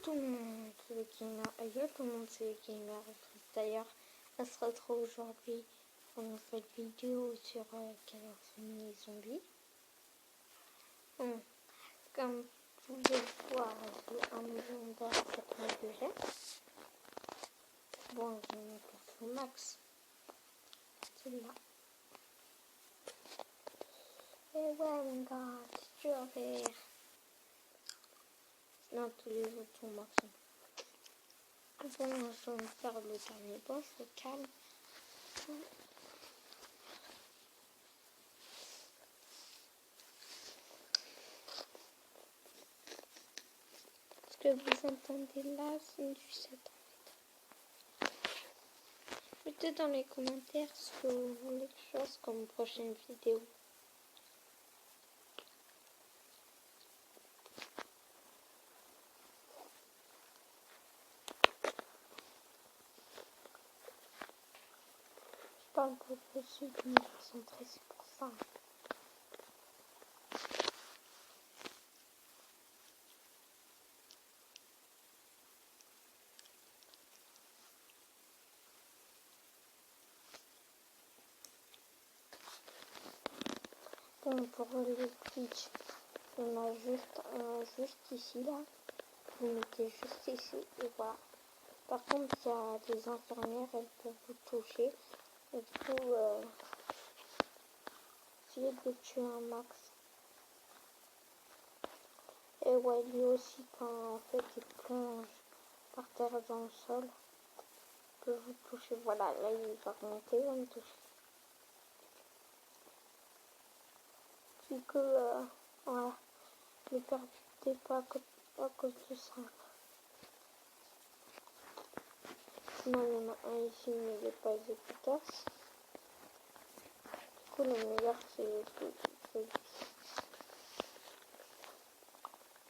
tout le monde, c'est le gamer. Yo, tout le monde, c'est le gamer. D'ailleurs, ça se retrouve aujourd'hui pour une nouvelle vidéo sur Call of Duty Zombies. Comme vous pouvez le voir, j'ai 1 million d'heures cette mois que j'ai. Bon, j'ai mon perso max. C'est là. Et ouais, mon gars, c'est dur à faire. Non, tous les autres sont max. Bon, je vais me faire le dernier boss, au calme. Ce que vous entendez là, c'est une sucette en fait. Mettez dans les commentaires ce que vous voulez que je fasse comme prochaine vidéo. Je parle pas de ceux qui me concentrent, c'est pour ça. Bon, pour les Twitch, on a juste ici là. Vous mettez juste ici et voilà. Par contre, il y a des infirmières, elles peuvent vous toucher. Et du coup, essayez de tuer un max. Et ouais, lui aussi, quand en fait il plonge par terre dans le sol, il peut vous toucher. Voilà, là il va remonter, il va me toucher. Du coup, voilà, ne perdez pas à cause de ça. Sinon, il y en a un ici, mais il n'est pas efficace. Du coup, le meilleur, c'est celui-ci.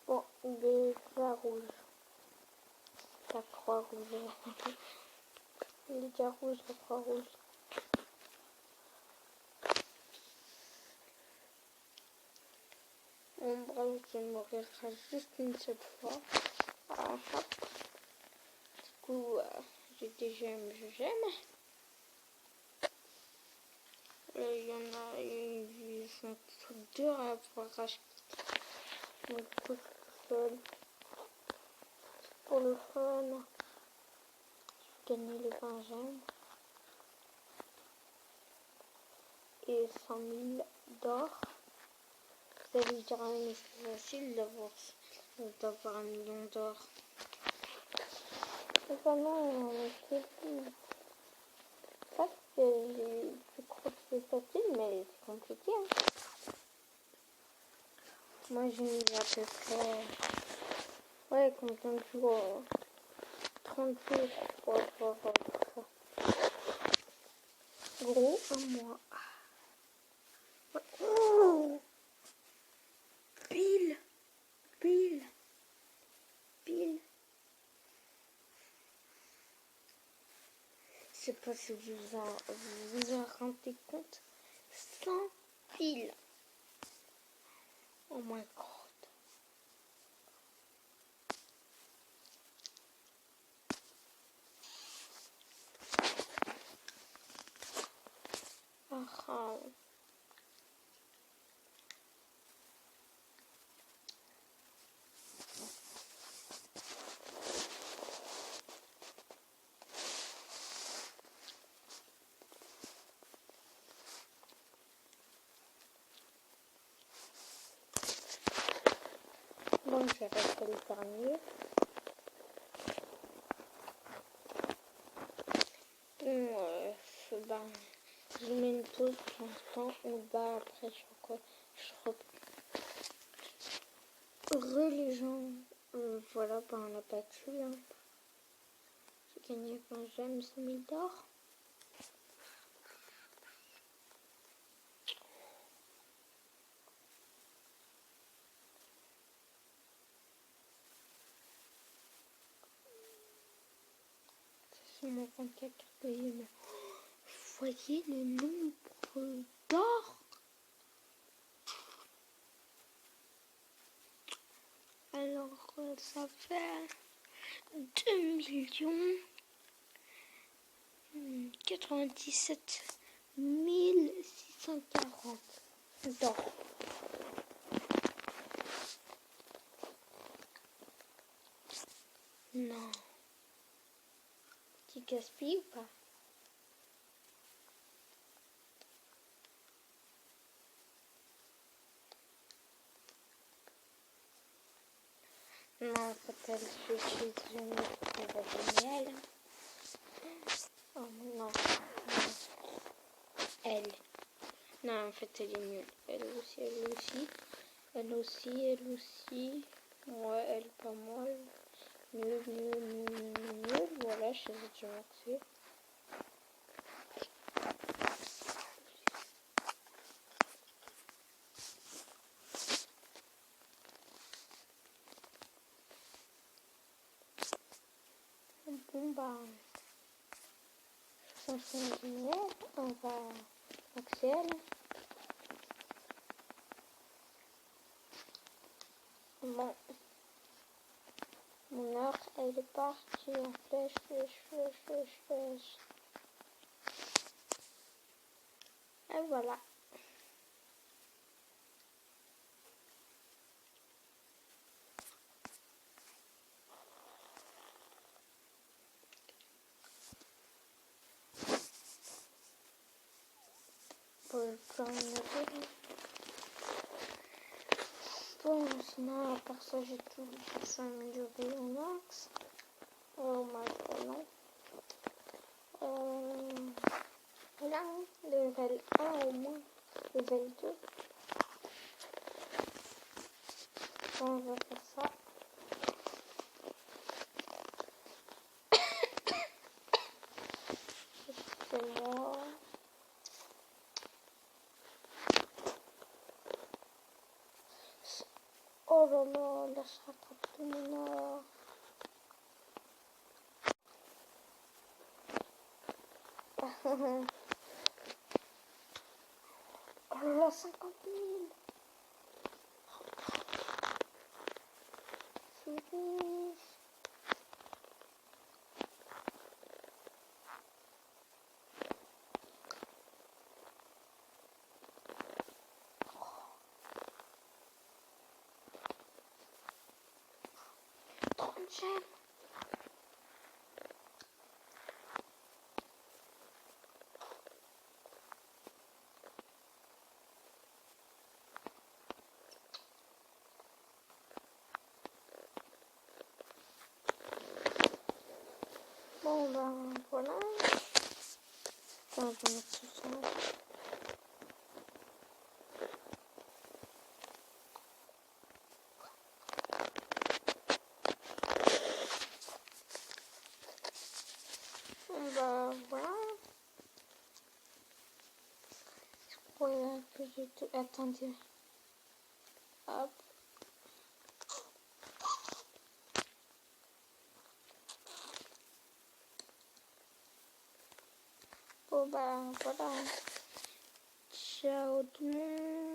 Bon, il est déjà rouge. La croix rouge. Il est déjà rouge, la croix rouge. Mon bras, je mourira juste une seule fois. Ah, hop. Du coup, j'ai des gemmes, Il y en a, ils sont tous durs à pouvoir racheter. Je me couche tout seul. Pour le fun, je vais gagner les 20 gemmes. Et 100 000 d'or. Vous allez dire, mais c'est facile d'avoir 1 million d'or. Enfin non, c'est pas que je crois que c'est facile, mais c'est compliqué. Hein. Moi j'ai mis à peu près, ouais, combien de jours, 30 jours pour avoir tout ça. Gros, un mois. Ouais. Oh, pile. Je sais pas si vous en rendez compte. 100 piles. Oh my god. Ah. Bon, je vais rester le dernier. Bon, ben, je mets une pause pour l'instant. On va après, je reprends. Les gens, voilà, ben, on n'a pas tué. Hein. J'ai gagné 20 gemmes, 100 000 d'or. C'est mon 24 payé, mais vous voyez le nombre d'or. Alors, ça fait 2 97 640 d'or. Non. Tu gaspilles ou pas? Non, peut-être je suis une autre géniale. Oh non, non. Elle. Non, en fait, elle est nulle. Elle aussi, elle aussi. Elle aussi, elle aussi. Moi, elle, pas moi. Nul, nul, nul, nul, nul. Voilà, je sais déjà marqué. Bon, bah, on va Axel. Bon, mon heure, elle est partie en flèche, flèche, flèche, flèche, flèche. Et voilà. Pour le plan de bon, sinon, à part ça, j'ai tout s'améliorer au max. Oh, maintenant. Là, level 1 au moins. Level 2. On va faire ça. Excusez-moi. Oh là là, là, ça rattrape tout mon or. Oh là là, 50 000. Souris. Trop de gemmes. Bon, ben, voilà. Attends, je vais mettre tout ça. Bon, ben, voilà. Ouais, que j'ai tout. Attendez. Hop. Bon, ben, voilà. Ciao tout le monde.